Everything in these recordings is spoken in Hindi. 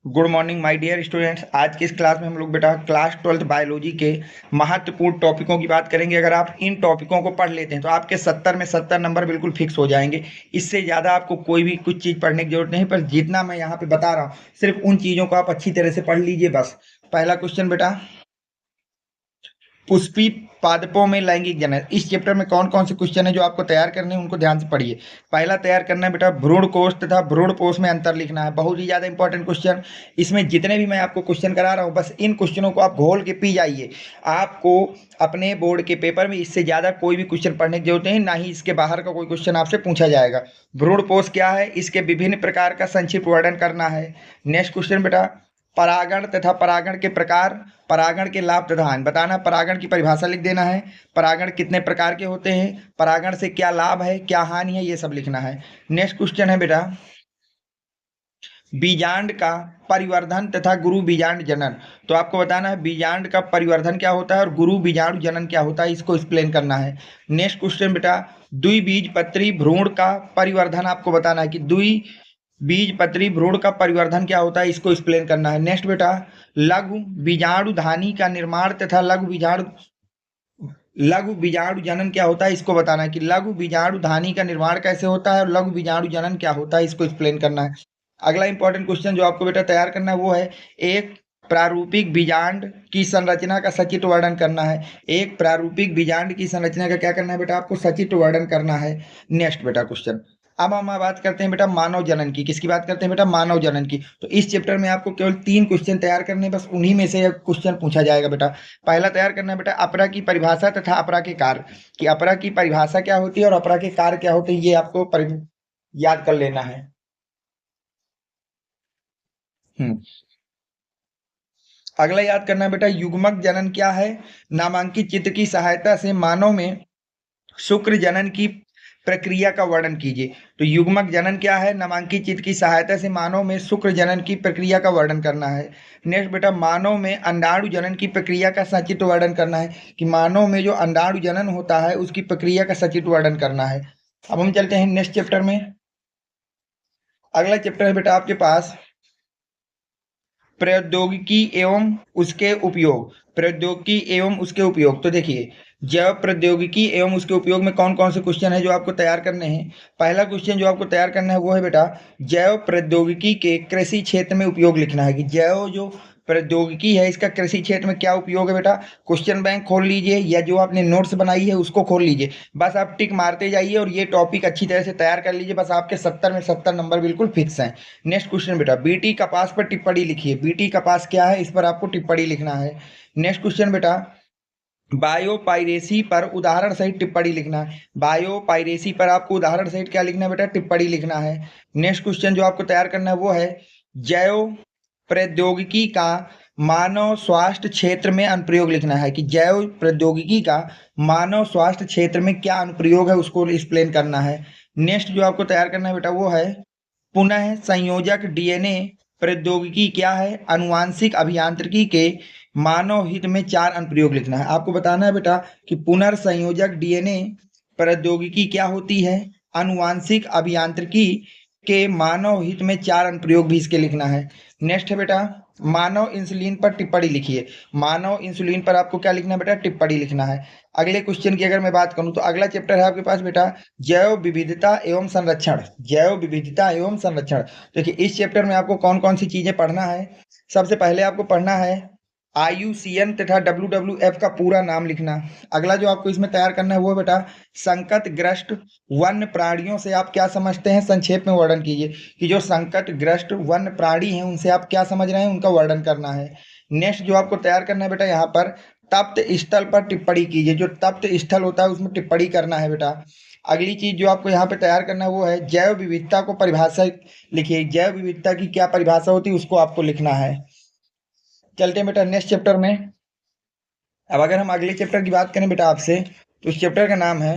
Good morning my dear students. आज की इस क्लास में हम लोग बेटा क्लास 12th बायोलॉजी के महत्वपूर्ण टॉपिकों की बात करेंगे। अगर आप इन टॉपिकों को पढ़ लेते हैं तो आपके 70 में 70 नंबर बिल्कुल फिक्स हो जाएंगे। इससे ज़्यादा आपको कोई भी कुछ चीज़ पढ़ने की जरूरत नहीं, पर जितना मैं यहाँ पे बता रहा हूँ सिर्फ उन चीज़ों को आप अच्छी तरह से पढ़ लीजिए बस। पहला क्वेश्चन बेटा, पुष्पी पादपों में लैंगिक जनन। इस चैप्टर में कौन कौन से क्वेश्चन है जो आपको तैयार करने हैं उनको ध्यान से पढ़िए। पहला तैयार करना है बेटा भ्रूण कोष तथा भ्रूण कोष में अंतर लिखना है। बहुत ही ज्यादा इंपॉर्टेंट क्वेश्चन। इसमें जितने भी मैं आपको क्वेश्चन करा रहा हूँ बस इन क्वेश्चनों को आप घोल के पी जाइए। आपको अपने बोर्ड के पेपर में इससे ज्यादा कोई भी क्वेश्चन पढ़ने की जरूरत नहीं, ना ही इसके बाहर का कोई क्वेश्चन आपसे पूछा जाएगा। भ्रूण कोष क्या है, इसके विभिन्न प्रकार का संक्षिप्त वर्णन करना है। नेक्स्ट क्वेश्चन बेटा, परागण तथा परागण के प्रकार, परागण के लाभ तथा हानि बताना। परागण की परिभाषा लिख देना है। परागण कितने प्रकार के होते हैं, परागण से क्या लाभ है क्या हानि है, ये सब लिखना है। नेक्स्ट क्वेश्चन है बेटा, बीजांड का परिवर्धन तथा गुरु बीजांड जनन। तो आपको बताना है बीजांड का परिवर्धन क्या होता है और गुरु बीजाणु जनन क्या होता है, इसको एक्सप्लेन करना है। नेक्स्ट क्वेश्चन बेटा, द्विबीजपत्री भ्रूण का परिवर्धन आपको बताना है कि द्विबीजपत्री भ्रूण का परिवर्धन क्या होता है, इसको एक्सप्लेन करना है। नेक्स्ट बेटा, लघु बीजाणु धानी का निर्माण तथा लघु बीजाणु जनन क्या होता है, इसको बताना है कि लघु बीजाणु धानी का निर्माण कैसे होता है और लघु बीजाणु जनन क्या होता है, इसको एक्सप्लेन करना है। अगला इंपॉर्टेंट क्वेश्चन जो आपको बेटा तैयार करना है वो है एक प्रारूपिक बीजांड की संरचना का सचित्र वर्णन करना है। एक प्रारूपिक बीजांड की संरचना का क्या करना है बेटा, आपको सचित्र वर्णन करना है। नेक्स्ट बेटा क्वेश्चन, अब हम बात करते हैं बेटा मानव जनन की। किसकी बात करते हैं बेटा, मानव जनन की। तो इस चैप्टर में आपको केवल 3 क्वेश्चन तैयार करने हैं, बस उन्हीं में से क्वेश्चन पूछा जाएगा बेटा। पहला तैयार करना है बेटा अपरा की परिभाषा तथा अपरा के कार्य, कि अपरा की परिभाषा क्या होती है और अपरा के कार्य क्या होते हैं, ये आपको याद कर लेना है। अगला याद करना है बेटा युग्मक जनन क्या है। नामांकित चित्र की सहायता से मानव में शुक्र जनन की प्रक्रिया का वर्णन कीजिए। तो युग्मक जनन क्या है, नामांकित चित्र की सहायता से मानव में शुक्र जनन की प्रक्रिया का वर्णन करना है। नेक्स्ट बेटा, मानव में अंडाणु जनन की प्रक्रिया का सचित्र वर्णन करना है, कि मानव में जो अंडाणु जनन होता है उसकी प्रक्रिया का सचित्र वर्णन करना है। अब हम चलते हैं नेक्स्ट चैप्टर में। अगला चैप्टर है बेटा आपके पास प्रौद्योगिकी एवं उसके उपयोग। प्रौद्योगिकी एवं उसके उपयोग। तो देखिए जैव प्रौद्योगिकी एवं उसके उपयोग में कौन कौन से क्वेश्चन है जो आपको तैयार करने हैं। पहला क्वेश्चन जो आपको तैयार करना है वो है बेटा जैव प्रौद्योगिकी के कृषि क्षेत्र में उपयोग लिखना है, कि जैव जो प्रौद्योगिकी है इसका कृषि क्षेत्र में क्या उपयोग है बेटा। क्वेश्चन बैंक खोल लीजिए या जो आपने नोट्स बनाई है उसको खोल लीजिए, बस आप टिक मारते जाइए और ये टॉपिक अच्छी तरह से तैयार कर लीजिए। बस आपके 70 में 70 नंबर बिल्कुल फिक्स हैं। नेक्स्ट क्वेश्चन बेटा, बीटी कपास पर टिप्पणी लिखिए। बीटी कपास क्या है, इस पर आपको टिप्पणी लिखना है। नेक्स्ट क्वेश्चन बेटा, बायोपायरेसी पर उदाहरण सहित टिप्पणी लिखना है। बायोपायरेसी पर आपको उदाहरण सहित क्या लिखना है बेटा, टिप्पणी लिखना है। नेक्स्ट क्वेश्चन जो आपको तैयार करना है वो है जैव प्रौद्योगिकी का मानव स्वास्थ्य क्षेत्र में अनुप्रयोग लिखना है, कि जैव प्रौद्योगिकी का मानव स्वास्थ्य क्षेत्र में क्या अनुप्रयोग है उसको एक्सप्लेन करना है। नेक्स्ट जो आपको तैयार करना है बेटा वो है पुनः संयोजक डीएनए प्रौद्योगिकी क्या है। अनुवांशिक अभियांत्रिकी के मानव हित में 4 अनुप्रयोग लिखना है। आपको बताना है बेटा कि पुनर्संयोजक डीएनए प्रौद्योगिकी क्या होती है। अनुवांशिक अभियांत्रिकी के मानव हित में 4 अनुप्रयोग भी इसके लिखना है। नेक्स्ट है बेटा मानव इंसुलिन पर टिप्पणी लिखिए। मानव इंसुलिन पर आपको क्या लिखना है बेटा, टिप्पणी लिखना है। अगले क्वेश्चन की अगर मैं बात करूं तो अगला चैप्टर है आपके पास बेटा जैव विविधता एवं संरक्षण। जैव विविधता एवं संरक्षण। देखिए इस चैप्टर में आपको कौन कौन सी चीजें पढ़ना है। सबसे पहले आपको पढ़ना है IUCN तथा WWF का पूरा नाम लिखना। अगला जो आपको इसमें तैयार करना है वो बेटा संकटग्रस्त वन्य प्राणियों से आप क्या समझते हैं, संक्षेप में वर्णन कीजिए, कि जो संकटग्रस्त वन्य प्राणी हैं उनसे आप क्या समझ रहे हैं, उनका वर्णन करना है। नेक्स्ट जो आपको तैयार करना है बेटा यहाँ पर तप्त स्थल पर टिप्पणी कीजिए। जो तप्त स्थल होता है उसमें टिप्पणी करना है बेटा। अगली चीज जो आपको यहाँ पे तैयार करना है वो है जैव विविधता को परिभाषा लिखिए। जैव विविधता की क्या परिभाषा होती है उसको आपको लिखना है। चलते हैं बेटा नेक्स्ट चैप्टर में। अब अगर हम अगले चैप्टर की बात करें बेटा आपसे तो इस चैप्टर का नाम है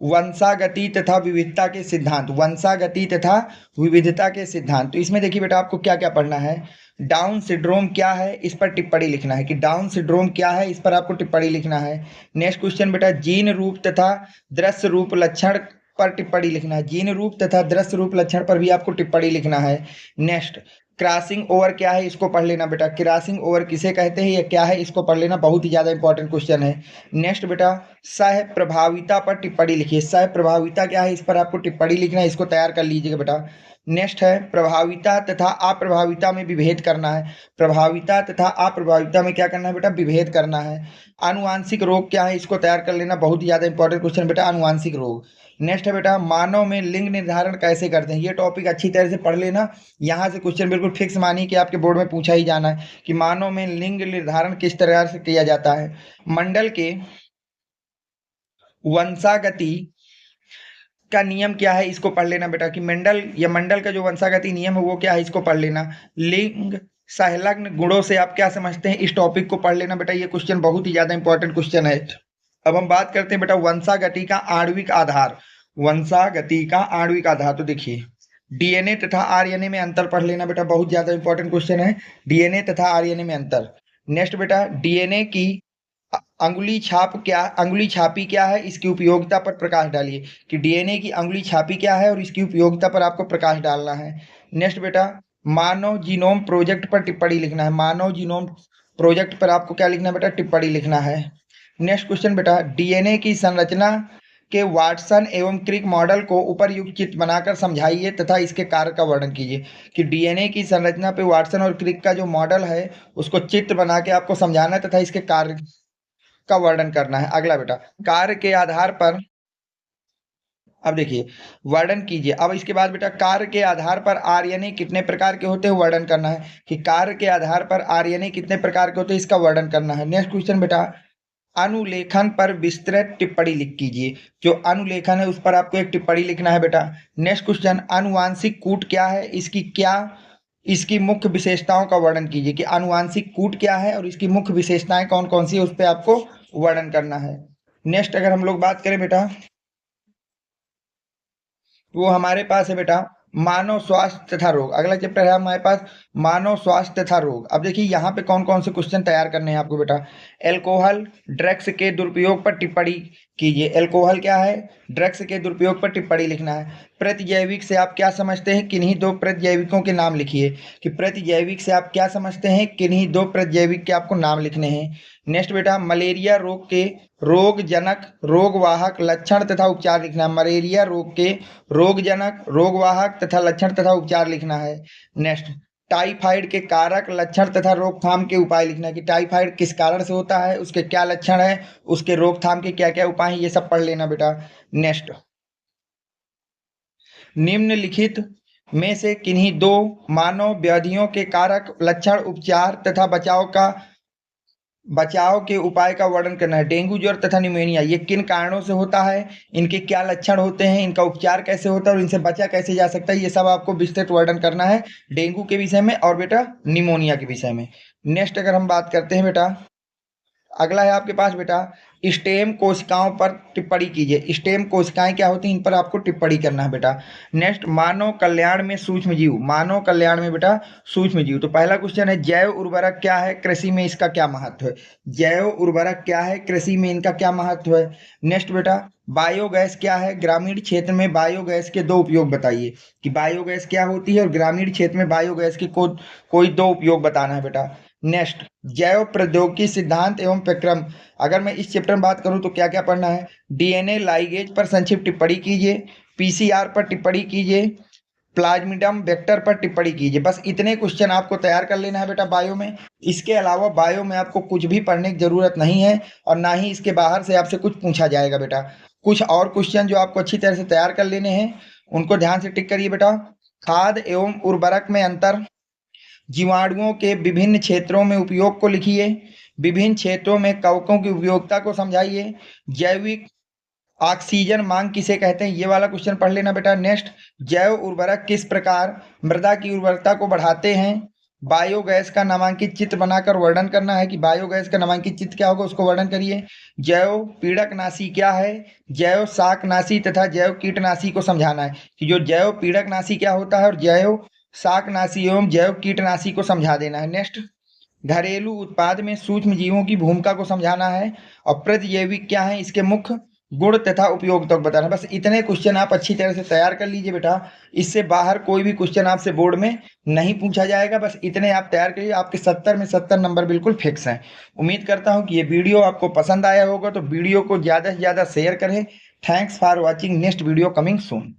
वंशागति तथा विविधता के सिद्धांत। वंशागति तथा विविधता के सिद्धांत। तो इसमें देखिए बेटा आपको क्या क्या पढ़ना है। डाउन सिंड्रोम क्या है, इस पर टिप्पणी लिखना है, कि डाउन सिंड्रोम क्या है, इस पर आपको टिप्पणी लिखना है। नेक्स्ट क्वेश्चन बेटा जीन रूप तथा दृश्य रूप लक्षण पर टिप्पणी लिखना है। जीन रूप तथा दृश्य रूप लक्षण पर भी आपको टिप्पणी लिखना है। नेक्स्ट, क्रॉसिंग ओवर क्या है, इसको पढ़ लेना बेटा। क्रॉसिंग ओवर किसे कहते हैं, ये क्या है, इसको पढ़ लेना, बहुत ही ज्यादा इंपॉर्टेंट क्वेश्चन है। नेक्स्ट बेटा, सह प्रभाविता पर टिप्पणी लिखिए। सह प्रभाविता क्या है, इस पर आपको टिप्पणी लिखना है, इसको तैयार कर लीजिएगा बेटा। नेक्स्ट है प्रभाविता तथा अप्रभाविता में विभेद करना है। प्रभाविता तथा अप्रभाविता में क्या करना है बेटा, विभेद करना है। आनुवांशिक रोग क्या है, इसको तैयार कर लेना, बहुत ही ज्यादा इंपॉर्टेंट क्वेश्चन बेटा, आनुवांशिक रोग। नेक्स्ट है बेटा, मानव में लिंग निर्धारण कैसे करते हैं, ये टॉपिक अच्छी तरह से पढ़ लेना। यहाँ से क्वेश्चन बिल्कुल फिक्स मानिए कि आपके बोर्ड में पूछा ही जाना है कि मानव में लिंग निर्धारण किस तरह से किया जाता है। मंडल के वंशागति का नियम क्या है, इसको पढ़ लेना बेटा कि मंडल का जो वंशागति नियम है वो क्या है, इसको पढ़ लेना। लिंग सहलग्न गुणों से आप क्या समझते हैं, इस टॉपिक को पढ़ लेना बेटा, ये क्वेश्चन बहुत ही ज्यादा इंपॉर्टेंट क्वेश्चन है। अब हम बात करते हैं बेटा वंशागति का आणविक आधार। वंशागति का आणविक आधार, तो देखिए डीएनए तथा आरएनए में अंतर पढ़ लेना बेटा, बहुत ज्यादा इंपॉर्टेंट क्वेश्चन है, डीएनए तथा आरएनए में अंतर। नेक्स्ट बेटा, डीएनए की अंगुली छापी क्या है, इसकी उपयोगिता पर प्रकाश डालिए कि डीएनए की अंगुली छापी क्या है और इसकी उपयोगिता पर आपको प्रकाश डालना है। नेक्स्ट बेटा, मानव जीनोम प्रोजेक्ट पर टिप्पणी लिखना है। मानव जीनोम प्रोजेक्ट पर आपको क्या लिखना है बेटा, टिप्पणी लिखना है। नेक्स्ट क्वेश्चन बेटा, डीएनए की संरचना के वाटसन एवं क्रिक मॉडल को उपर्युक्त चित्र बनाकर समझाइए तथा इसके कार्य का वर्णन कीजिए कि डीएनए की संरचना पे वाटसन और क्रिक का जो मॉडल है उसको चित्र बना के आपको समझाना है तथा इसके कार्य का वर्णन करना है। अगला बेटा, कार्य के आधार पर, अब देखिए वर्णन कीजिए। अब इसके बाद बेटा, कार्य के आधार पर आरएनए कितने प्रकार के होते हैं वर्णन करना है कि कार्य के आधार पर आरएनए कितने प्रकार के होते हैं, इसका वर्णन करना है। नेक्स्ट क्वेश्चन बेटा, अनुलेखन पर विस्तृत टिप्पणी लिख कीजिए। जो अनुलेखन है उस पर आपको एक टिप्पणी लिखना है बेटा। नेक्स्ट क्वेश्चन, अनुवांशिक कूट क्या है, इसकी मुख्य विशेषताओं का वर्णन कीजिए कि अनुवांशिक कूट क्या है और इसकी मुख्य विशेषताएं कौन कौन सी है, उस पर आपको वर्णन करना है। नेक्स्ट अगर हम लोग बात करें बेटा, वो हमारे पास है बेटा मानव स्वास्थ्य तथा रोग। अगला चैप्टर है हमारे पास मानव स्वास्थ्य तथा रोग। अब देखिए यहाँ पे कौन कौन से क्वेश्चन तैयार करने हैं आपको बेटा। एल्कोहल ड्रग्स के दुरुपयोग पर टिप्पणी कीजिए। एल्कोहल क्या है, ड्रग्स के दुरुपयोग पर टिप्पणी लिखना है। प्रतिजैविक से आप क्या समझते हैं, किन्हीं दो प्रतिजैविकों के नाम लिखिए कि प्रतिजैविक से आप क्या समझते हैं, किन्हीं दो प्रतिजैविक के आपको नाम लिखने हैं। नेक्स्ट बेटा, मलेरिया रोग के रोगजनक रोगवाहक लक्षण तथा उपचार लिखना है। मलेरिया रोग के रोगजनक रोगवाहक तथा लक्षण तथा उपचार लिखना है। नेक्स्ट, टाइफाइड के कारक लक्षण तथा रोकथाम के उपाय लिखना है कि टाइफाइड किस कारण से होता है, उसके क्या लक्षण है, उसके रोकथाम के क्या क्या उपाय हैं, ये सब पढ़ लेना बेटा। नेक्स्ट, निम्नलिखित में से किन्हीं दो मानव व्याधियों के कारक लक्षण उपचार तथा बचाव के उपाय का वर्णन करना है। डेंगू, ज्वर तथा निमोनिया ये किन कारणों से होता है, इनके क्या लक्षण होते हैं, इनका उपचार कैसे होता है और इनसे बचा कैसे जा सकता है, ये सब आपको विस्तृत वर्णन करना है डेंगू के विषय में और बेटा निमोनिया के विषय में। नेक्स्ट अगर हम बात करते हैं बेटा, अगला है आपके पास बेटा स्टेम कोशिकाओं पर टिप्पणी कीजिए। स्टेम कोशिकाएं क्या होती हैं, इन पर आपको टिप्पणी करना है बेटा। नेक्स्ट, मानव कल्याण में सूक्ष्म जीव। मानव कल्याण में बेटा सूक्ष्म जीव, तो पहला क्वेश्चन है जैव उर्वरक क्या है, कृषि में इसका क्या महत्व है। जैव उर्वरक क्या है, कृषि में इनका क्या महत्व है। नेक्स्ट बेटा, बायोगैस क्या है, ग्रामीण क्षेत्र में बायोगैस के दो उपयोग बताइए कि बायोगैस क्या होती है और ग्रामीण क्षेत्र में बायोगैस के कोई दो उपयोग बताना है बेटा। नेक्स्ट, जैव प्रौद्योगिकी सिद्धांत एवं प्रक्रम। अगर मैं इस चैप्टर में बात करूं तो क्या क्या पढ़ना है, डीएनए लाइगेज पर संक्षिप्त टिप्पणी कीजिए, पीसीआर पर टिप्पणी कीजिए, प्लाज्मिडम वेक्टर पर टिप्पणी कीजिए। बस इतने क्वेश्चन आपको तैयार कर लेना है बेटा बायो में। इसके अलावा बायो में आपको कुछ भी पढ़ने की जरूरत नहीं है और ना ही इसके बाहर से आपसे कुछ पूछा जाएगा बेटा। कुछ और क्वेश्चन जो आपको अच्छी तरह से तैयार कर लेने हैं उनको ध्यान से टिक करिए बेटा। खाद एवं उर्वरक में अंतर, जीवाणुओं के विभिन्न क्षेत्रों में उपयोग को लिखिए, विभिन्न क्षेत्रों में कवकों की उपयोगिता को समझाइए, जैविक ऑक्सीजन मांग किसे कहते हैं, ये वाला क्वेश्चन पढ़ लेना बेटा। नेक्स्ट, जैव उर्वरक किस प्रकार मृदा की उर्वरता को बढ़ाते हैं, बायोगैस का नामांकित चित्र बनाकर वर्णन करना है कि बायोगैस का नामांकित चित्र क्या होगा, उसको वर्णन करिए। जैव पीड़कनाशी क्या है, जैव शाकनाशी तथा जैव कीटनाशी को समझाना है कि जो जैव पीड़कनाशी क्या होता है और जैव शाकनाशी एवं जैव कीटनाशी को समझा देना है। नेक्स्ट, घरेलू उत्पाद में सूक्ष्म जीवों की भूमिका को समझाना है और प्रतिजैविक क्या है, इसके मुख्य गुण तथा उपयोग तक बताना। बस इतने क्वेश्चन आप अच्छी तरह से तैयार कर लीजिए बेटा। इससे बाहर कोई भी क्वेश्चन आपसे बोर्ड में नहीं पूछा जाएगा। बस इतने आप तैयार करिए, आपके 70 में 70 नंबर बिल्कुल फिक्स हैं। उम्मीद करता हूं कि ये वीडियो आपको पसंद आया होगा, तो वीडियो को ज़्यादा से ज़्यादा शेयर करें। Thanks for watching, next video coming soon.